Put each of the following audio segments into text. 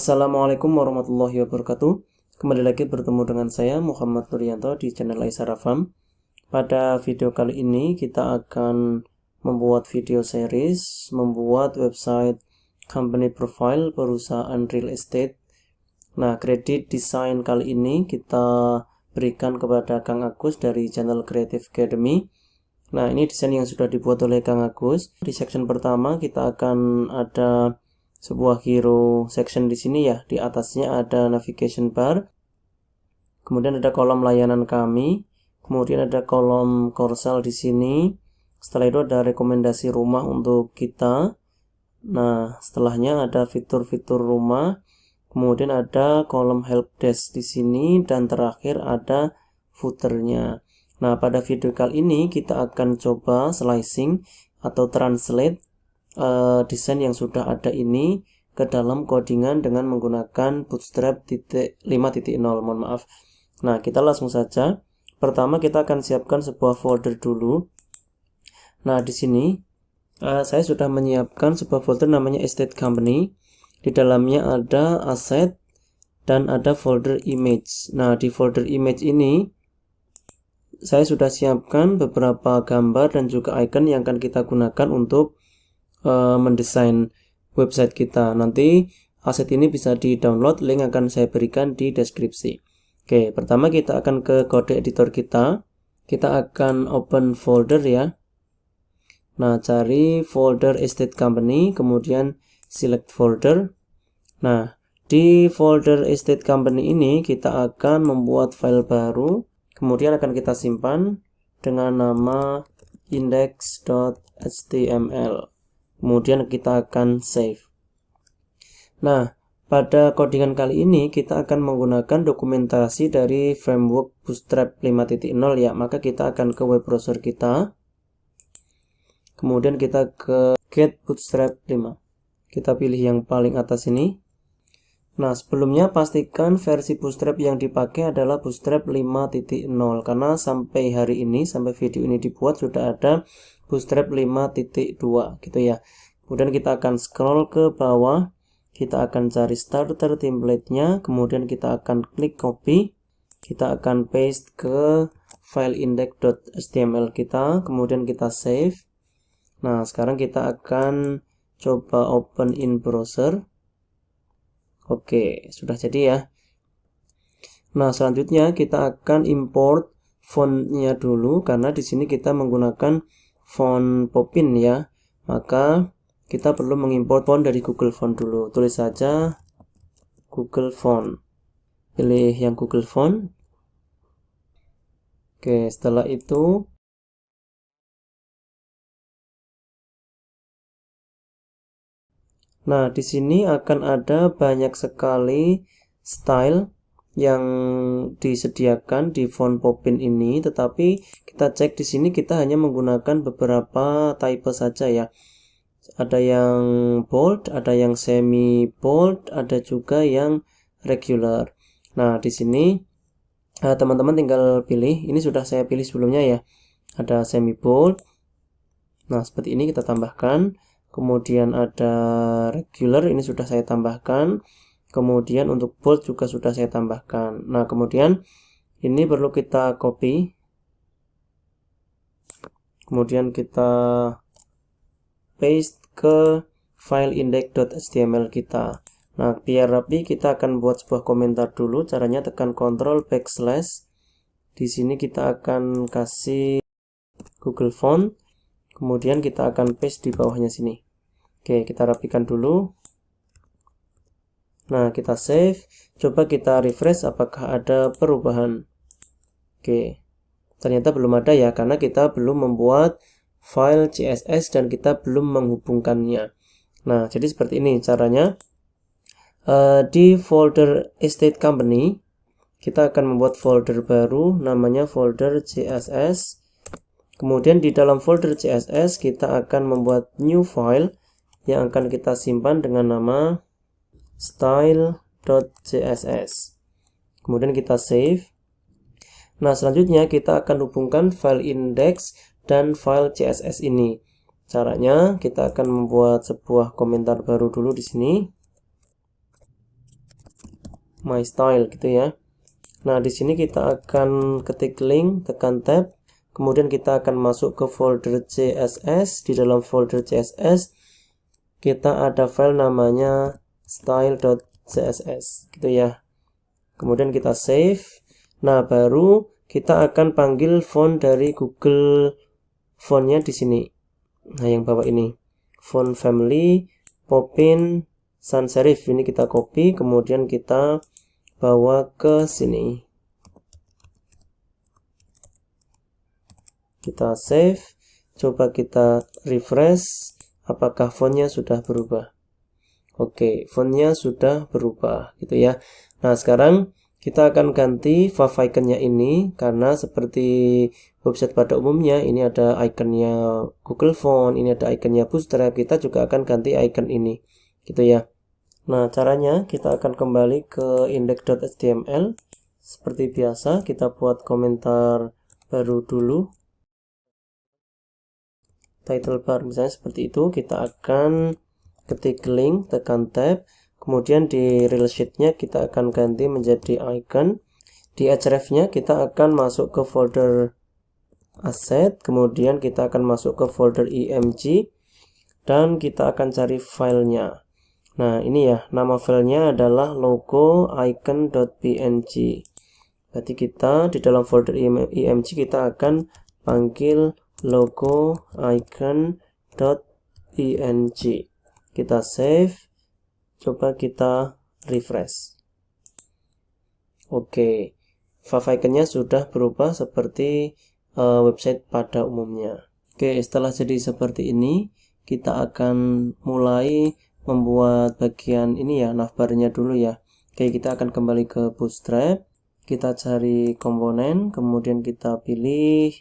Assalamualaikum warahmatullahi wabarakatuh. Kembali lagi bertemu dengan saya Muhammad Nuryanto di channel Aisara Farm. Pada video kali ini kita akan membuat video series, membuat website company profile perusahaan real estate. Nah, kredit desain kali ini kita berikan kepada Kang Agus dari channel Creative Academy. Nah, ini desain yang sudah dibuat oleh Kang Agus. Di section pertama kita akan ada sebuah hero section di sini ya. Di atasnya ada navigation bar. Kemudian ada kolom layanan kami. Kemudian ada kolom korsel di sini. Setelah itu ada rekomendasi rumah untuk kita. Nah, setelahnya ada fitur-fitur rumah. Kemudian ada kolom help desk di sini dan terakhir ada footernya. Nah, pada video kali ini kita akan coba slicing atau translate desain yang sudah ada ini ke dalam codingan dengan menggunakan Bootstrap 5.0, mohon maaf. Nah, kita langsung saja. Pertama kita akan siapkan sebuah folder dulu. Nah, di sini saya sudah menyiapkan sebuah folder namanya Estate Company. Di dalamnya ada asset dan ada folder image. Nah, di folder image ini saya sudah siapkan beberapa gambar dan juga icon yang akan kita gunakan untuk mendesain website kita. Nanti aset ini bisa di-download, link akan saya berikan di deskripsi. Oke, pertama kita akan ke kode editor kita. Kita akan open folder ya. Nah, cari folder Estate Company, kemudian select folder. Nah, di folder Estate Company ini kita akan membuat file baru, kemudian akan kita simpan dengan nama index.html. Kemudian kita akan save. Nah, pada codingan kali ini kita akan menggunakan dokumentasi dari framework Bootstrap 5.0 ya. Maka kita akan ke web browser kita. Kemudian kita ke Get Bootstrap 5. Kita pilih yang paling atas ini. Nah, sebelumnya pastikan versi Bootstrap yang dipakai adalah Bootstrap 5.0 karena sampai hari ini, sampai video ini dibuat sudah ada Bootstrap 5.2 gitu ya. Kemudian kita akan scroll ke bawah, kita akan cari starter template-nya, kemudian kita akan klik copy, kita akan paste ke file index.html kita, kemudian kita save. Nah, sekarang kita akan coba open in browser. Oke, sudah jadi ya. Nah, selanjutnya kita akan import fontnya dulu karena di sini kita menggunakan font Popin ya. Maka kita perlu mengimport font dari Google Font dulu. Tulis saja Google Font. Pilih yang Google Font. Oke, setelah itu nah, di sini akan ada banyak sekali style yang disediakan di font Popin ini, tetapi kita cek di sini kita hanya menggunakan beberapa type saja ya. Ada yang bold, ada yang semi bold, ada juga yang regular. Nah, di sini teman-teman tinggal pilih. Ini sudah saya pilih sebelumnya ya. Ada semi bold. Nah, seperti ini kita tambahkan. Kemudian ada regular, ini sudah saya tambahkan. Kemudian untuk bold juga sudah saya tambahkan. Nah, kemudian ini perlu kita copy. Kemudian kita paste ke file index.html kita. Nah, biar rapi kita akan buat sebuah komentar dulu. Caranya tekan Ctrl \. Di sini kita akan kasih Google Font. Kemudian kita akan paste di bawahnya sini. Oke, kita rapikan dulu. Nah, kita save. Coba kita refresh apakah ada perubahan. Oke, ternyata belum ada ya, karena kita belum membuat file CSS dan kita belum menghubungkannya. Nah, jadi seperti ini caranya. Di folder Estate Company, kita akan membuat folder baru, namanya folder CSS. Kemudian di dalam folder CSS kita akan membuat new file yang akan kita simpan dengan nama style.css. Kemudian kita save. Nah, selanjutnya kita akan hubungkan file index dan file CSS ini. Caranya kita akan membuat sebuah komentar baru dulu di sini. my style gitu ya. Nah, di sini kita akan ketik link, tekan tab, kemudian kita akan masuk ke folder CSS. Di dalam folder CSS kita ada file namanya style.css gitu ya. Kemudian kita save. Nah, baru kita akan panggil font dari Google fontnya di sini. Nah, yang bawah ini font family Popin sans serif, ini kita copy kemudian kita bawa ke sini. Kita save, coba kita refresh apakah fontnya sudah berubah. Oke, fontnya sudah berubah gitu ya. Nah, sekarang kita akan ganti favicon-nya ini, karena seperti website pada umumnya ini ada ikonnya Google Font, ini ada ikonnya Bootstrap, kita juga akan ganti icon ini gitu ya. Nah, caranya kita akan kembali ke index.html. Seperti biasa kita buat komentar baru dulu. Title bar misalnya seperti itu, kita akan ketik link, tekan tab, kemudian di real sheet-nya kita akan ganti menjadi icon. Di href-nya kita akan masuk ke folder asset, kemudian kita akan masuk ke folder img, dan kita akan cari filenya. Nah, ini ya, nama filenya adalah logo icon.png. Berarti kita di dalam folder img kita akan panggil logo icon.png. Kita save, coba kita refresh. Oke, favicon-nya sudah berubah seperti website pada umumnya. Oke, setelah jadi seperti ini, kita akan mulai membuat bagian ini ya, navbarnya dulu ya. Oke, kita akan kembali ke Bootstrap, kita cari komponen, kemudian kita pilih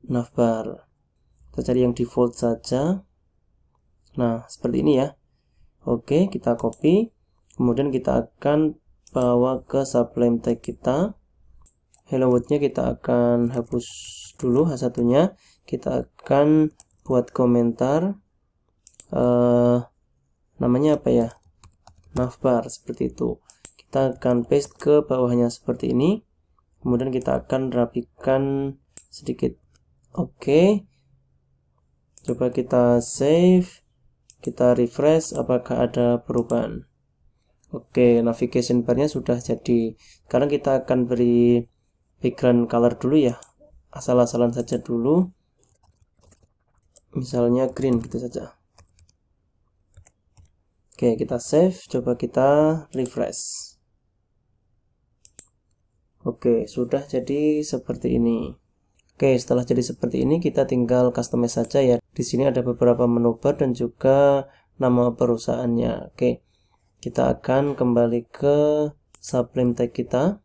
navbar. Kita cari yang default saja. Nah, seperti ini ya. Oke, kita copy, kemudian kita akan bawa ke sublime tag kita. Hello world-nya kita akan hapus dulu H1-nya. Kita akan buat komentar, namanya apa ya, navbar, seperti itu. Kita akan paste ke bawahnya seperti ini, kemudian kita akan rapikan sedikit. Oke, coba kita save, kita refresh apakah ada perubahan. Oke, navigation bar-nya sudah jadi. Sekarang kita akan beri background color dulu ya, asal-asalan saja dulu, misalnya green gitu saja. Oke, kita save, coba kita refresh. Oke, sudah jadi seperti ini. Oke, setelah jadi seperti ini kita tinggal customize saja ya. Di sini ada beberapa menu bar dan juga nama perusahaannya. Oke, kita akan kembali ke sublime tag kita.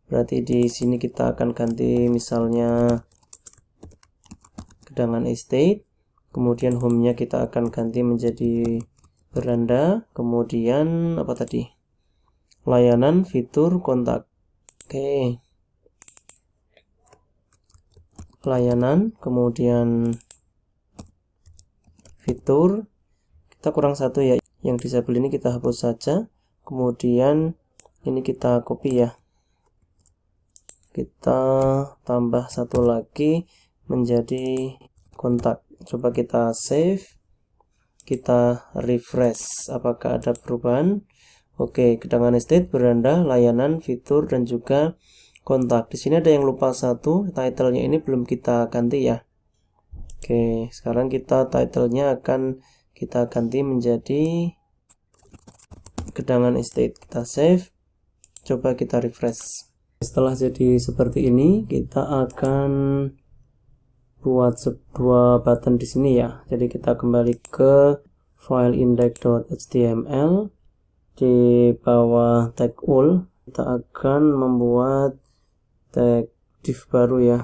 Berarti di sini kita akan ganti misalnya Gedangan Estate. Kemudian home-nya kita akan ganti menjadi beranda. Kemudian apa tadi? Layanan, fitur, kontak. Oke. Layanan, kemudian fitur. Kita kurang satu ya. Yang disable ini kita hapus saja. Kemudian ini kita copy ya. Kita tambah satu lagi menjadi kontak. Coba kita save, kita refresh apakah ada perubahan. Oke, Gedangan Estate, beranda, layanan, fitur, dan juga kontak. Di sini ada yang lupa satu, title-nya ini belum kita ganti ya. Oke, sekarang kita title-nya akan kita ganti menjadi Gedangan Estate. Kita save, coba kita refresh. Setelah jadi seperti ini, kita akan buat sebuah button di sini ya. Jadi kita kembali ke file index.html, di bawah tag all kita akan membuat tag div baru ya.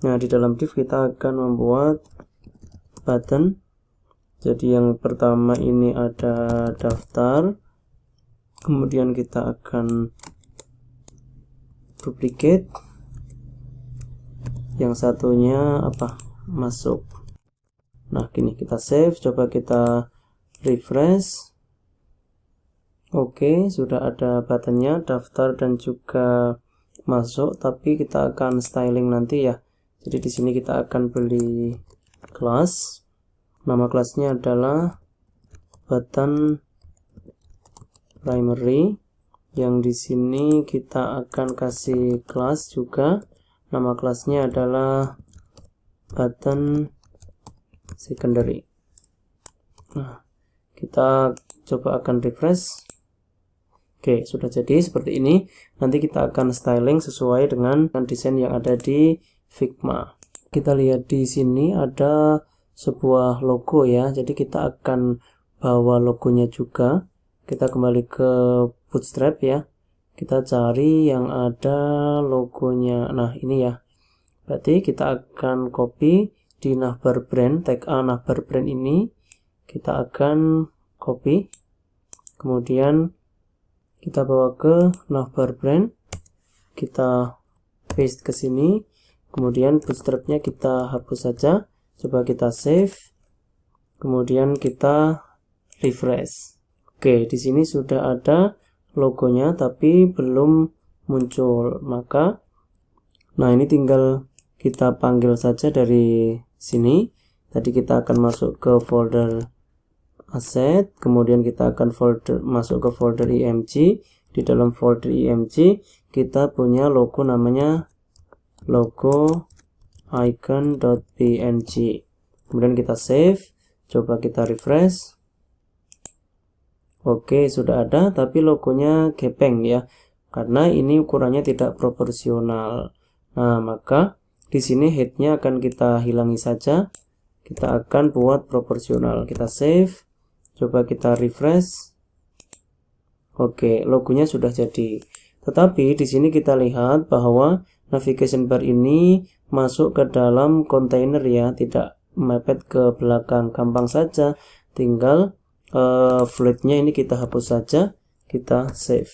Nah, di dalam div kita akan membuat button. Jadi yang pertama ini ada daftar, kemudian kita akan duplicate, yang satunya apa, masuk. Nah, gini kita save, coba kita refresh. Oke, sudah ada buttonnya, daftar dan juga masuk, tapi kita akan styling nanti ya. Jadi di sini kita akan beli kelas. Nama kelasnya adalah button primary. Yang di sini kita akan kasih kelas juga. Nama kelasnya adalah button secondary. Nah, kita coba akan refresh. Oke, sudah jadi seperti ini. Nanti kita akan styling sesuai dengan desain yang ada di Figma. Kita lihat di sini ada sebuah logo ya. Jadi kita akan bawa logonya juga. Kita kembali ke Bootstrap ya. Kita cari yang ada logonya. Nah, ini ya. Berarti kita akan copy di navbar brand, tag A navbar brand ini. Kita akan copy. Kemudian kita bawa ke navbar brand, kita paste ke sini, kemudian bootstrapnya kita hapus saja. Coba kita save, kemudian kita refresh. Oke, di sini sudah ada logonya tapi belum muncul. Nah ini tinggal kita panggil saja dari sini. Tadi kita akan masuk ke folder asset, kemudian kita akan masuk ke folder img. Di dalam folder img kita punya logo namanya logo icon.png. Kemudian kita save, coba kita refresh. Oke, sudah ada, tapi logonya gepeng ya, karena ini ukurannya tidak proporsional. Nah, maka di sini headnya akan kita hilangi saja. Kita akan buat proporsional. Kita save. Coba kita refresh. Oke, logonya sudah jadi. Tetapi di sini kita lihat bahwa navigation bar ini masuk ke dalam kontainer ya, tidak mepet ke belakang. Gampang saja, tinggal flatnya ini kita hapus saja, kita save.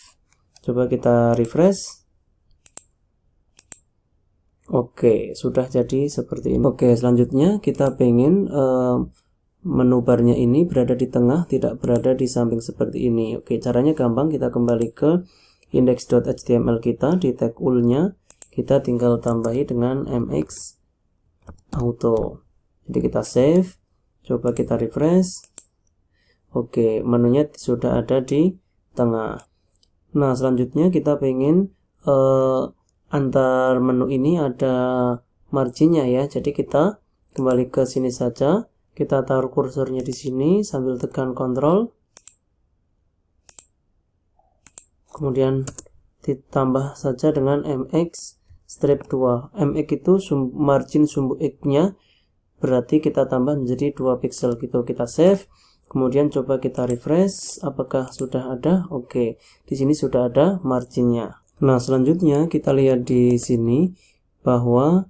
Coba kita refresh. Oke, sudah jadi seperti ini. Oke, selanjutnya kita pengen menu barnya ini berada di tengah, tidak berada di samping seperti ini. Oke, caranya gampang. Kita kembali ke index.html kita, di tag ul-nya kita tinggal tambahi dengan mx auto. Jadi kita save, coba kita refresh. Oke, menunya sudah ada di tengah. Nah, selanjutnya kita pengen antar menu ini ada marginnya ya. Jadi kita kembali ke sini saja. Kita taruh kursornya di sini sambil tekan Ctrl. Kemudian ditambah saja dengan mx strip 2. Mx itu margin sumbu x-nya, berarti kita tambah menjadi 2 pixel gitu. Kita save. Kemudian coba kita refresh. Apakah sudah ada? Oke, di sini sudah ada marginnya. Nah, selanjutnya kita lihat di sini bahwa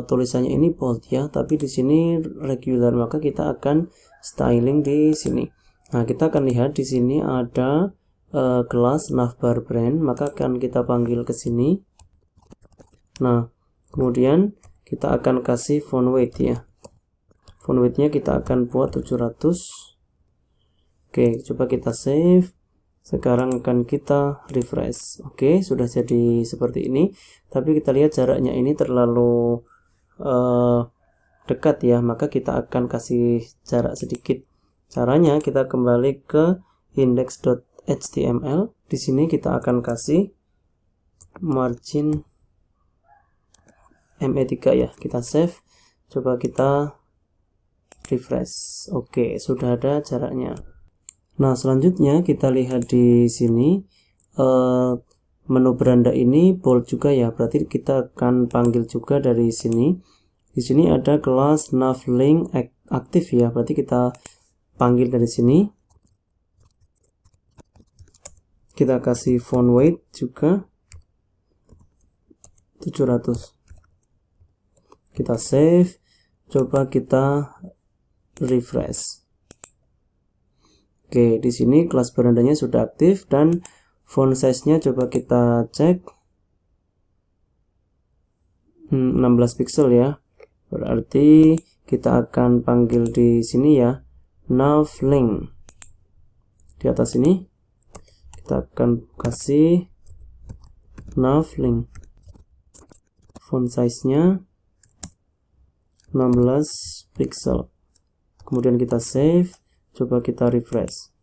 tulisannya ini bold ya, tapi di sini regular, maka kita akan styling di sini. Nah, kita akan lihat di sini ada kelas navbar brand, maka akan kita panggil ke sini. Nah, kemudian kita akan kasih font weight ya. Font weight-nya kita akan buat 700. Oke, coba kita save. Sekarang akan kita refresh. Oke, sudah jadi seperti ini. Tapi kita lihat jaraknya ini terlalu dekat ya, maka kita akan kasih jarak sedikit. Caranya kita kembali ke index.html. Di sini kita akan kasih margin ME3 ya. Kita save. Coba kita refresh. Oke, sudah ada jaraknya. Nah, selanjutnya kita lihat di sini menu beranda ini bold juga ya, berarti kita akan panggil juga dari sini. Di sini ada kelas navlink aktif ya, berarti kita panggil dari sini. Kita kasih font weight juga 700. Kita save, coba kita refresh. Oke, di sini kelas berandanya sudah aktif dan font size-nya coba kita cek. 16 pixel ya. Berarti kita akan panggil di sini ya, navlink. Di atas ini. kita akan kasih nav link, font size nya 16 pixel, kemudian kita save, coba kita refresh.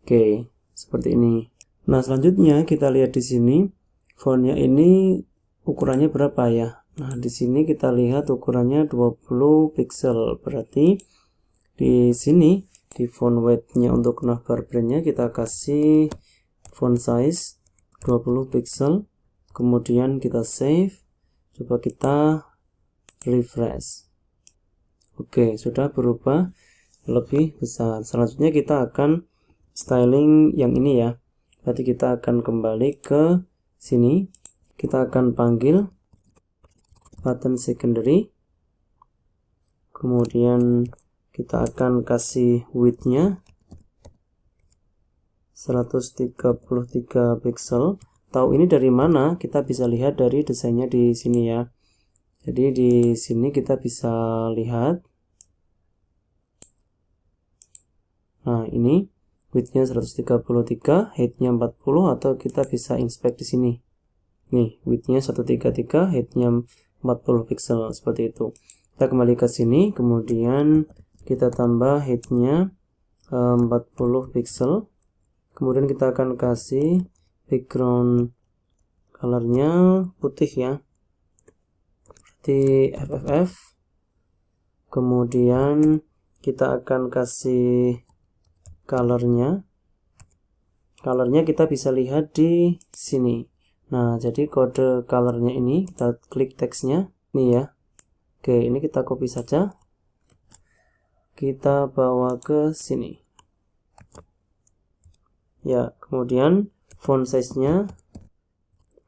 Oke, seperti ini. Nah, selanjutnya kita lihat di sini fontnya ini ukurannya berapa ya. Nah, di sini kita lihat ukurannya 20 pixel, berarti di sini di font weight-nya untuk navbar brand-nya kita kasih font size 20 pixel, kemudian kita save, coba kita refresh. Oke, sudah berubah lebih besar. Selanjutnya kita akan styling yang ini ya. Berarti kita akan kembali ke sini, kita akan panggil button secondary, kemudian kita akan kasih width-nya 133 pixel. Tahu ini dari mana? Kita bisa lihat dari desainnya di sini ya. Jadi di sini kita bisa lihat. Nah, ini width-nya 133, height-nya 40, atau kita bisa inspect di sini. Nih, width-nya 133, height-nya 40 pixel, seperti itu. Kita kembali ke sini, kemudian kita tambah height-nya 40 pixel. Kemudian kita akan kasih background color-nya putih ya. Berarti FFF. Kemudian kita akan kasih color-nya. Color-nya kita bisa lihat di sini. Nah, jadi kode color-nya ini kita klik teksnya nih ya. Oke, ini kita copy saja. Kita bawa ke sini. Ya, kemudian font size-nya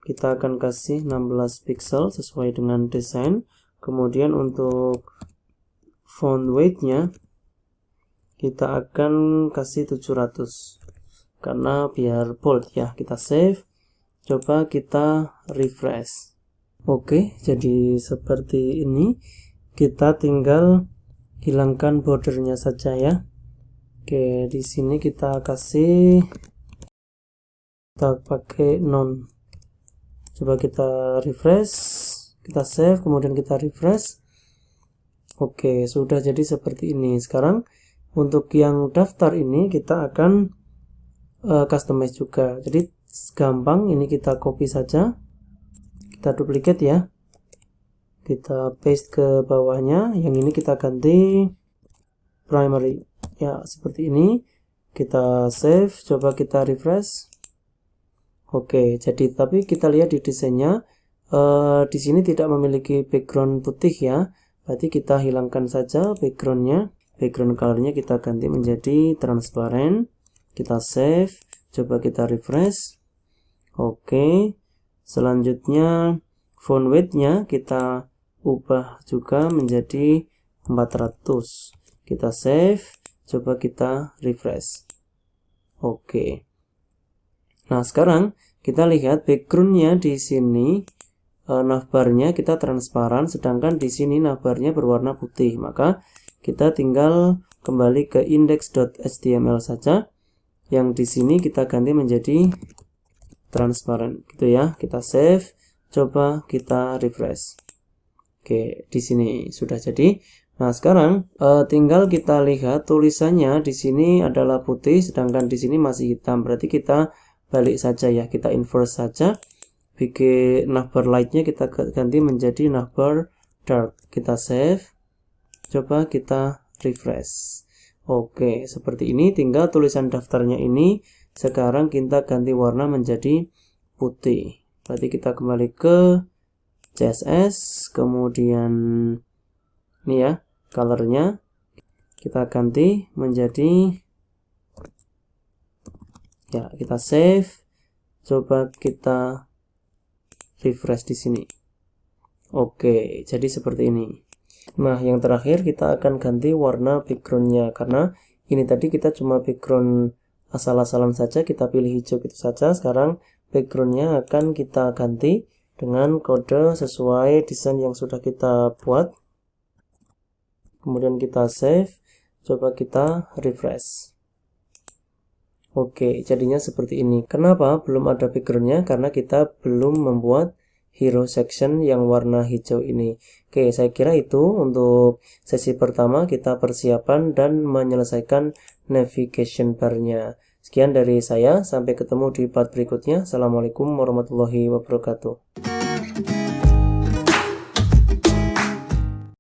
kita akan kasih 16 pixel sesuai dengan desain. Kemudian untuk font weight-nya kita akan kasih 700 karena biar bold ya. Kita save, coba kita refresh. Oke, jadi seperti ini. Kita tinggal hilangkan bordernya saja ya. Oke, di sini kita kasih, kita pakai none. Coba kita refresh, kita save, kemudian kita refresh. Oke, sudah jadi seperti ini. Sekarang untuk yang daftar ini kita akan customize juga. Jadi gampang, ini kita copy saja, kita duplicate ya, kita paste ke bawahnya. Yang ini kita ganti primary ya, seperti ini. Kita save, coba kita refresh. Oke, jadi tapi kita lihat di desainnya di sini tidak memiliki background putih ya. Berarti kita hilangkan saja backgroundnya. Background colornya kita ganti menjadi transparent. Kita save, coba kita refresh. Oke, selanjutnya font weight-nya kita ubah juga menjadi 400. Kita save, coba kita refresh. Oke. Nah, sekarang kita lihat background-nya di sini, navbarnya kita transparan, sedangkan di sini navbarnya berwarna putih. Maka kita tinggal kembali ke index.html saja. Yang di sini kita ganti menjadi transparan, gitu ya. Kita save, coba kita refresh. Oke, di sini sudah jadi. Nah, sekarang tinggal kita lihat tulisannya di sini adalah putih, sedangkan di sini masih hitam. Berarti kita balik saja ya, kita inverse saja. Bikin navbar light-nya kita ganti menjadi navbar dark. Kita save, coba kita refresh. Oke, seperti ini. Tinggal tulisan daftarnya ini sekarang kita ganti warna menjadi putih. Berarti kita kembali ke CSS, kemudian ini ya, colornya kita ganti menjadi ya, kita save, coba kita refresh di sini. Oke, jadi seperti ini. Nah, yang terakhir kita akan ganti warna backgroundnya, karena ini tadi kita cuma background asal-asalan saja, kita pilih hijau gitu saja. Sekarang backgroundnya akan kita ganti dengan kode sesuai desain yang sudah kita buat. Kemudian kita save, coba kita refresh. Oke, jadinya seperti ini. Kenapa belum ada backgroundnya? Karena kita belum membuat hero section yang warna hijau ini. Oke, saya kira itu untuk sesi pertama kita persiapan dan menyelesaikan navigation bar-nya. Sekian dari saya, sampai ketemu di part berikutnya. Assalamualaikum warahmatullahi wabarakatuh.